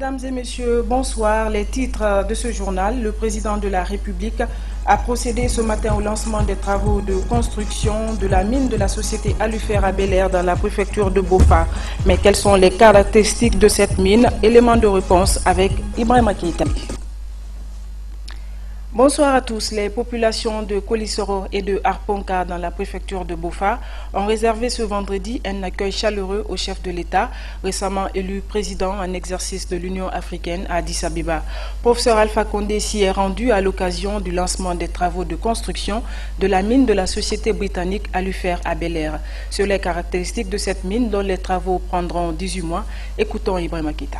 Mesdames et messieurs, bonsoir. Les titres de ce journal. Le président de la République a procédé ce matin au lancement des travaux de construction de la mine de la société Alufer à Bel-Air dans la préfecture de Bofa. Mais quelles sont les caractéristiques de cette mine? Élément de réponse avec Ibrahima Keïta. Bonsoir à tous. Les populations de Kolisoro et de Harponka dans la préfecture de Bofa ont réservé ce vendredi un accueil chaleureux au chef de l'État, récemment élu président en exercice de l'Union africaine à Addis Abeba. Professeur Alpha Condé s'y est rendu à l'occasion du lancement des travaux de construction de la mine de la société britannique Alufer à Bel-Air. Sur les caractéristiques de cette mine dont les travaux prendront 18 mois, écoutons Ibrahima Keïta.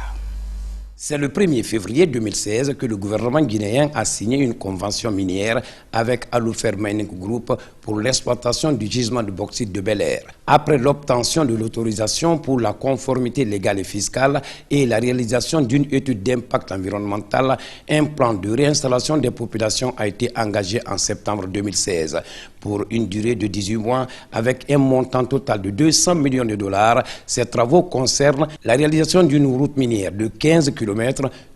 C'est le 1er février 2016 que le gouvernement guinéen a signé une convention minière avec Alufer Mining Group pour l'exploitation du gisement de bauxite de Bel-Air. Après l'obtention de l'autorisation pour la conformité légale et fiscale et la réalisation d'une étude d'impact environnemental, un plan de réinstallation des populations a été engagé en septembre 2016 pour une durée de 18 mois avec un montant total de 200 millions de dollars. Ces travaux concernent la réalisation d'une route minière de 15 km,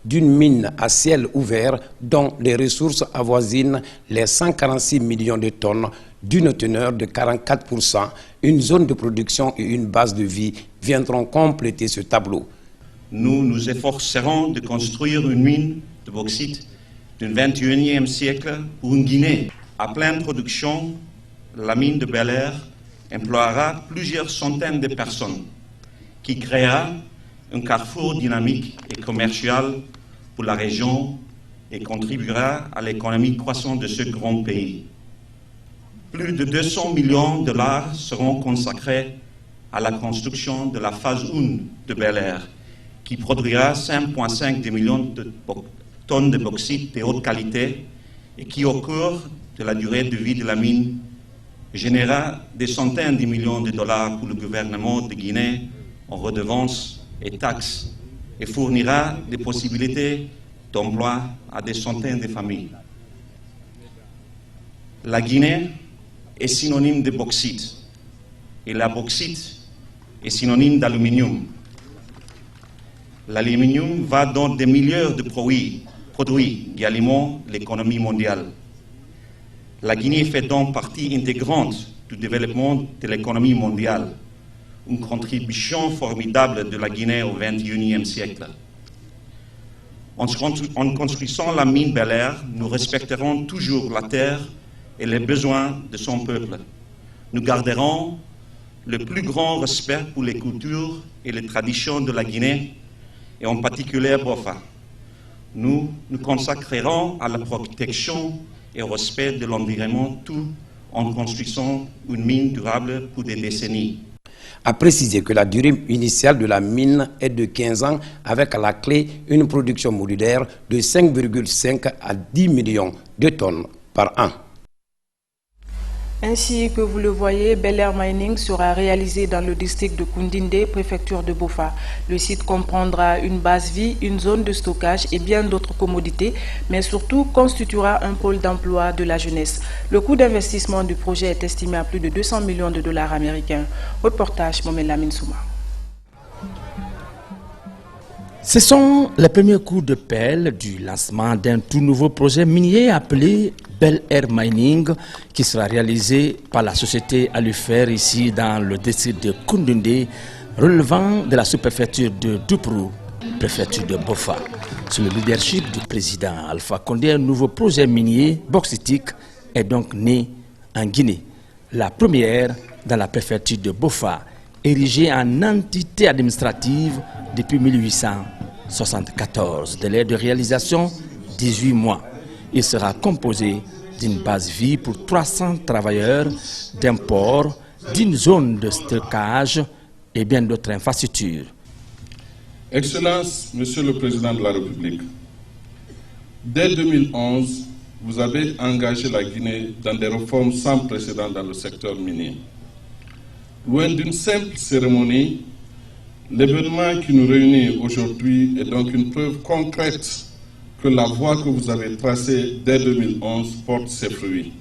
d'une mine à ciel ouvert dont les ressources avoisinent les 146 millions de tonnes, d'une teneur de 44%, une zone de production et une base de vie viendront compléter ce tableau. Nous nous efforcerons de construire une mine de bauxite du XXIe siècle pour une Guinée. À pleine production, la mine de Bel-Air emploiera plusieurs centaines de personnes, qui créera un carrefour dynamique et commercial pour la région et contribuera à l'économie croissante de ce grand pays. Plus de 200 millions de dollars seront consacrés à la construction de la phase 1 de Bel-Air, qui produira 5,5 millions de tonnes de bauxite de haute qualité et qui, au cours de la durée de vie de la mine, générera des centaines de millions de dollars pour le gouvernement de Guinée en redevances et taxes et fournira des possibilités d'emploi à des centaines de familles. La Guinée est synonyme de bauxite et la bauxite est synonyme d'aluminium. L'aluminium va dans des milliards de produits qui alimentent l'économie mondiale. La Guinée fait donc partie intégrante du développement de l'économie mondiale, une contribution formidable de la Guinée au XXIe siècle. En construisant la mine Bel-Air, nous respecterons toujours la terre et les besoins de son peuple. Nous garderons le plus grand respect pour les cultures et les traditions de la Guinée, et en particulier Bofa. Nous nous consacrerons à la protection et au respect de l'environnement, tout en construisant une mine durable pour des décennies. A précisé que la durée initiale de la mine est de 15 ans avec à la clé une production modulaire de 5,5 à 10 millions de tonnes par an. Ainsi que vous le voyez, Bel-Air Mining sera réalisé dans le district de Koundindé, préfecture de Bofa. Le site comprendra une base vie, une zone de stockage et bien d'autres commodités, mais surtout constituera un pôle d'emploi de la jeunesse. Le coût d'investissement du projet est estimé à plus de 200 millions de dollars américains. Reportage Mohamed Lamine Souma. Ce sont les premiers coups de pelle du lancement d'un tout nouveau projet minier appelé Bel-Air Mining qui sera réalisé par la société Alufer ici dans le district de Koundindé, relevant de la sous-préfecture de Douprou, préfecture de Bofa. Sous le leadership du président Alpha Condé, un nouveau projet minier bauxitique est donc né en Guinée. La première dans la préfecture de Bofa, érigée en entité administrative depuis 1874. Délai de réalisation, 18 mois. Il sera composé d'une base vie pour 300 travailleurs, d'un port, d'une zone de stockage et bien d'autres infrastructures. Excellence, Monsieur le Président de la République, dès 2011, vous avez engagé la Guinée dans des réformes sans précédent dans le secteur minier. Loin d'une simple cérémonie, l'événement qui nous réunit aujourd'hui est donc une preuve concrète que la voie que vous avez tracée dès 2011 porte ses fruits.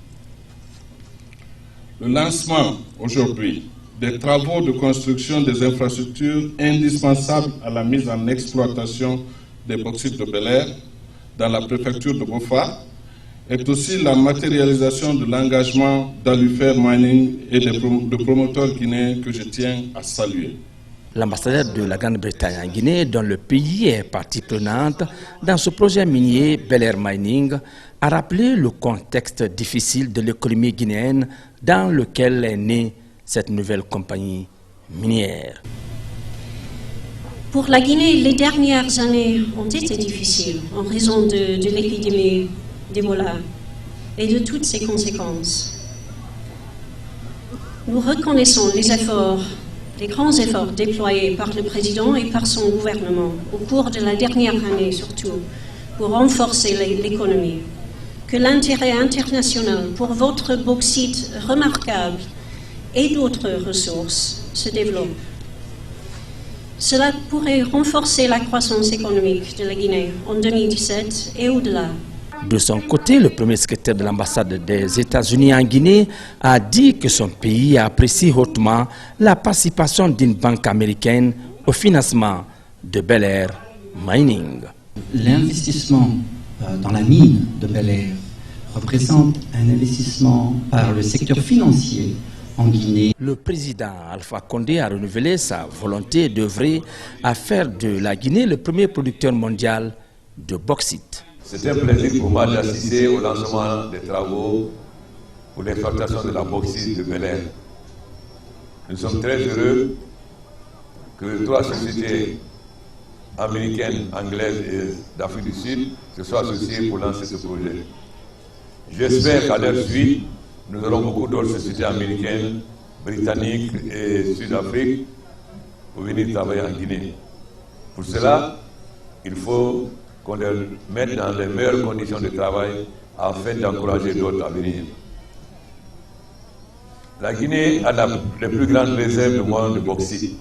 Le lancement aujourd'hui des travaux de construction des infrastructures indispensables à la mise en exploitation des bauxites de Bel-Air dans la préfecture de Bofa est aussi la matérialisation de l'engagement d'Alufer Mining et de promoteurs guinéens que je tiens à saluer. L'ambassadeur de la Grande-Bretagne en Guinée, dont le pays est partie prenante dans ce projet minier Bel-Air Mining, a rappelé le contexte difficile de l'économie guinéenne dans lequel est née cette nouvelle compagnie minière. Pour la Guinée, les dernières années ont été difficiles en raison de l'épidémie d'Ebola et de toutes ses conséquences. Nous reconnaissons les grands efforts déployés par le président et par son gouvernement au cours de la dernière année surtout pour renforcer l'économie. Que l'intérêt international pour votre bauxite remarquable et d'autres ressources se développe. Cela pourrait renforcer la croissance économique de la Guinée en 2017 et au-delà. De son côté, le premier secrétaire de l'ambassade des États-Unis en Guinée a dit que son pays apprécie hautement la participation d'une banque américaine au financement de Bel-Air Mining. L'investissement dans la mine de Bel-Air représente un investissement par le secteur financier en Guinée. Le président Alpha Condé a renouvelé sa volonté d'œuvrer à faire de la Guinée le premier producteur mondial de bauxite. C'est un plaisir pour moi d'assister au lancement des travaux pour l'exploitation de la bauxite de Bel-Air. Nous sommes très heureux que 3 sociétés américaines, anglaises et d'Afrique du Sud se soient associées pour lancer ce projet. J'espère qu'à leur suite, nous aurons beaucoup d'autres sociétés américaines, britanniques et Sud-Afrique pour venir travailler en Guinée. Pour cela, il faut qu'on les mette dans les meilleures conditions de travail afin d'encourager d'autres à venir. La Guinée a les plus grandes réserves du monde de bauxite,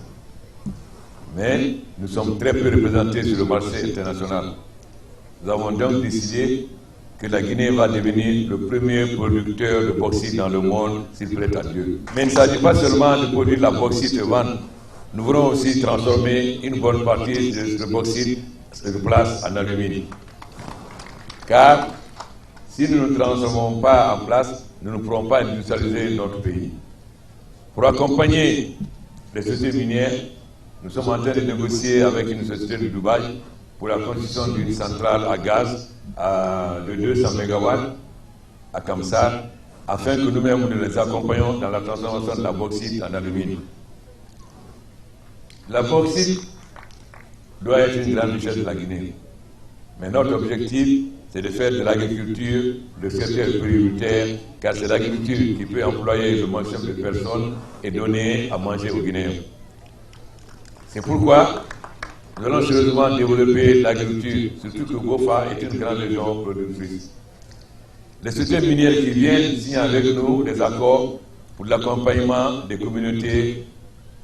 mais nous sommes très peu représentés sur le marché international. Nous avons donc décidé que la Guinée va devenir le premier producteur de bauxite dans le monde, s'il plaît à Dieu. Mais il ne s'agit pas seulement de produire la bauxite et vendre. Nous voulons aussi transformer une bonne partie de ce bauxite sur place en aluminium. Car si nous ne transformons pas en place, nous ne pourrons pas industrialiser notre pays. Pour accompagner les sociétés minières, nous sommes en train de négocier avec une société de Dubaï pour la construction d'une centrale à gaz de 200 MW à Kamsar, afin que nous-mêmes nous les accompagnions dans la transformation de la bauxite en aluminium. La bauxite doit être une grande richesse de la Guinée. Mais notre objectif, c'est de faire de l'agriculture le secteur prioritaire, car c'est l'agriculture qui peut employer le maximum de personnes et donner à manger aux Guinéens. C'est pourquoi nous allons sérieusement développer l'agriculture, surtout que Bofa est une grande région productrice. Les sociétés minières qui viennent signent avec nous des accords pour l'accompagnement des communautés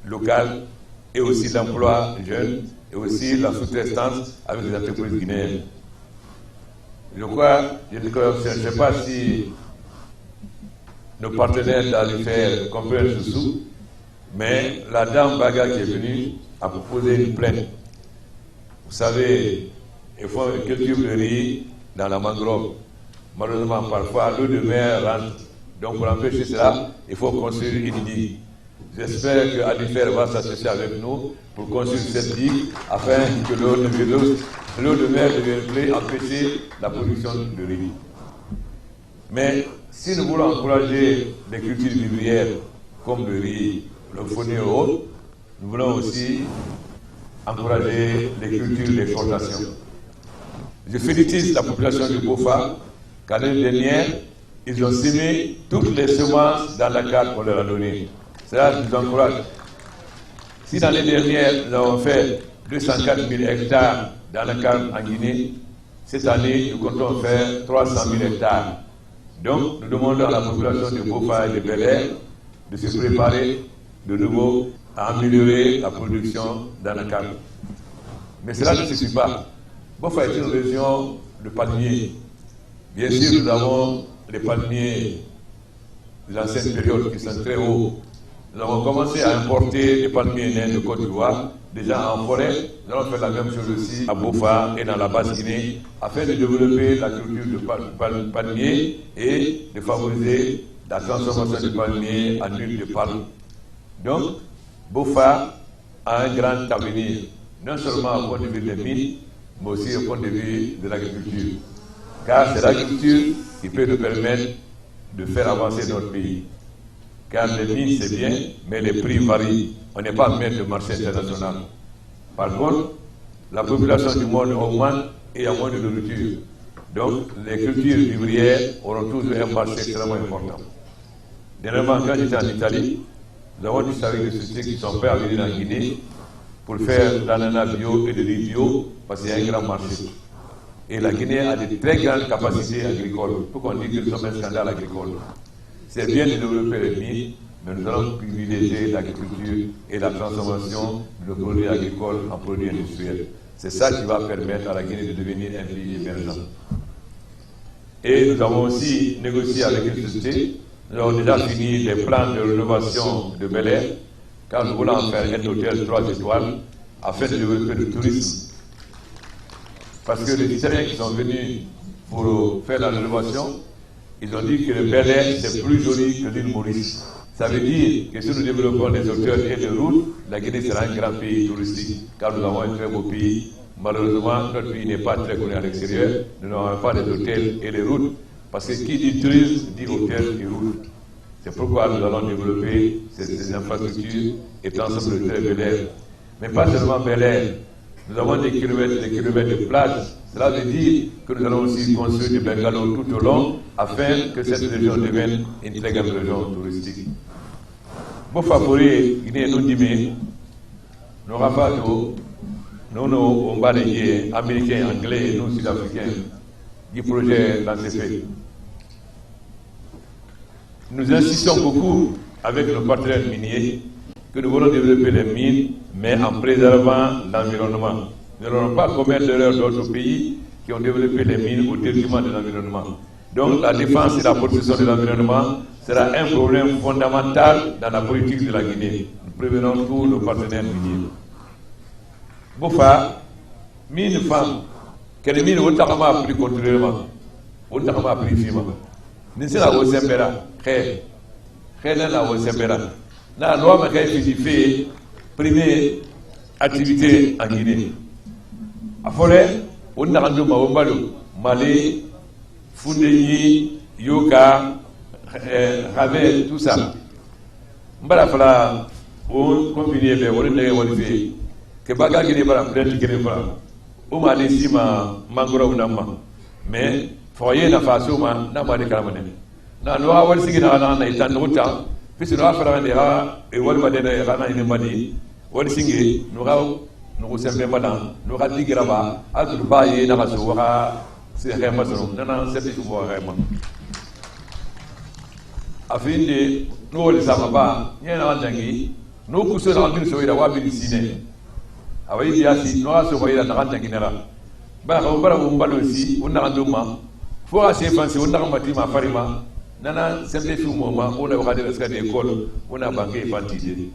locales et aussi l'emploi des jeunes et aussi la sous-traitance avec les entreprises guinéennes. Je ne sais pas si nos partenaires doivent faire comprendre ce sous, mais la dame Baga qui est venue a proposé une plainte. Vous savez, il faut une culture de riz dans la mangrove. Malheureusement, parfois, l'eau de mer rentre. Donc, pour empêcher cela, il faut construire une digue. J'espère que Alifer va s'associer avec nous pour construire cette digue afin que l'eau de mer ne vienne plus empêcher la production de riz. Mais si nous voulons encourager les cultures vivrières comme le riz, le fonnier et autres, nous voulons aussi encourager les cultures d'exportation. Je félicite la population du Bofa, car l'année dernière, ils ont semé toutes les semences dans la carte qu'on leur a donnée. Cela nous encourage. Si l'année dernière, nous avons fait 204 000 hectares dans la carte en Guinée, cette année, nous comptons faire 300 000 hectares. Donc, nous demandons à la population de Bofa et de Bel-Air de se préparer de nouveau à améliorer la production dans la carte. Mais cela ne suffit pas. Bofa est une région de palmiers. Bien sûr, nous avons les palmiers de l'ancienne période qui sont très hauts. Nous avons commencé à importer des palmiers nains de Côte d'Ivoire déjà en forêt. Nous allons faire la même chose aussi à Bofa et dans la Basse-Guinée afin de développer la culture de palmier et de favoriser la transformation du palmier en huile de palme. Donc, Bofa a un grand avenir, non seulement au point de vue des mines, mais aussi au point de vue de l'agriculture. Car c'est l'agriculture qui peut nous permettre de faire avancer notre pays. Car les mines, c'est bien, mais les prix varient. On n'est pas maître de marché international. Par contre, la population du monde augmente et il y a moins de nourriture. Donc, les cultures vivrières auront toujours un marché extrêmement important. Dernièrement, quand j'étais en Italie, nous avons discuté avec des sociétés qui sont prêtes à venir en Guinée pour faire de l'ananas bio et de riz bio, parce qu'il y a un grand marché. Et la Guinée a de très grandes capacités agricoles. Pourquoi on dit que nous sommes un scandale agricole? C'est bien de développer les mines, mais nous allons privilégier l'agriculture et la transformation de nos produits agricoles en produits industriels. C'est ça qui va permettre à la Guinée de devenir un pays émergent. Et nous avons aussi négocié avec une société. Nous avons déjà fini les plans de rénovation de Bel Air, car nous voulons en faire un hôtel 3 étoiles afin de développer le tourisme. Parce que les Italiens qui sont venus pour faire la rénovation, ils ont dit que le Bel Air c'est plus joli que l'île Maurice. Ça veut dire que si nous développons des hôtels et des routes, la Guinée sera un grand pays touristique, car nous avons un très beau pays. Malheureusement, notre pays n'est pas très connu à l'extérieur. Nous n'avons pas des hôtels et des routes, parce que qui dit tourisme dit hôtel et route. C'est pourquoi nous allons développer ces infrastructures et transformer le très Bel Air. Mais pas seulement Bel Air. Nous avons des kilomètres de plages. Cela veut dire que nous allons aussi construire des bungalows tout au long afin que cette région devienne une très grande région touristique. Pour favoriser Guinée, nous disons, nous rafatons, nous balayons américains, anglais et nous sud-africains du projet l'ANCP. Nous insistons beaucoup avec nos partenaires miniers que nous voulons développer les mines, mais en préservant l'environnement. Nous n'allons pas commettre l'erreur d'autres pays qui ont développé les mines au détriment de l'environnement. Donc la défense et la protection de l'environnement sera un problème fondamental dans la politique de la Guinée. Nous prévenons tous nos partenaires miniers. Bofa, mine femme, que les mines ont appris continuellement, ont appris vivement. Nous sommes au Sembera, au Sembera. La loi m'a fait première activité en Guinée. À Forêt, on a rendu Malé, Foundéni, Yoka, Ravel, tout ça. Mbalafala, on combine les volets, que Baga Guinée va prendre Guinée. On m'a dit ma mangoro nama. Mais, foyer n'a pas souvent, n'a pas de caramane. Na loi, on s'y gina na itan nota. Puisque nous avons fait et nous avons fait des mani, nous avons fait nous avons nous avons dit que nous avons fait nous avons afin de nous les sababa, nous avons nous poussons dans le soleil d'avoir vu ciné. Avec des assis, nous avons sauvé la narration générale. On a un domaine. Faut assez penser, on a un bâtiment farima. Nana sempre fi moment on a regardé le scanner école on a banqué infantisé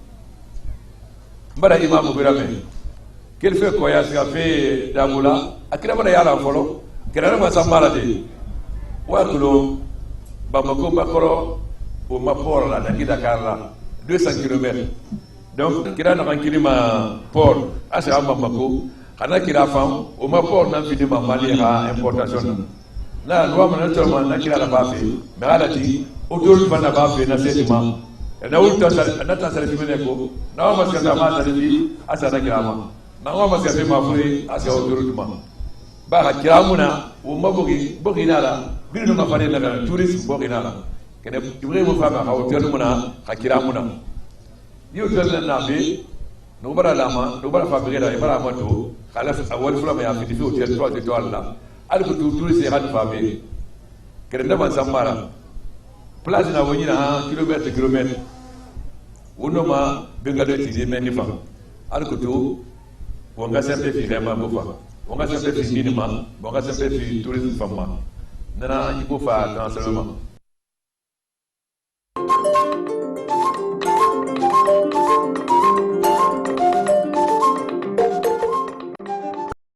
mbara imam birame quel fait quoi ya fait daboula akira bala yala folo kera ma sambala de wa kulo bamako bakoro o mapor la da Dakar la 200 km donc kira na kankilima port asa bamako kana kira fam o mapor na fi de mali ha importation la loi maintenant na kila la bafe meralati autour bana bafe na sedima na ulta na ta sare fimene ko na wa maska ma ta di asa na kirama na wa maska fe ma furi asa autour duma ba ka kiramuna o mabogi bogina la binu ma fane na tourisme bogina la kene ibre mo fa ba ka autour muna ka kiramuna yo tel na be no bara lama no bara fa be da bara mato kala awal fula ma ya fi di hotel 3 étoiles là alko tout c'est rat famé kerenda man samara place na woni na kilomètre wono ma benga do ti meni fa alko to wonga sembe fi rema bo fa wonga sembe fi minima wonga sembe fi tourisme fama nana ibo fa dans seulement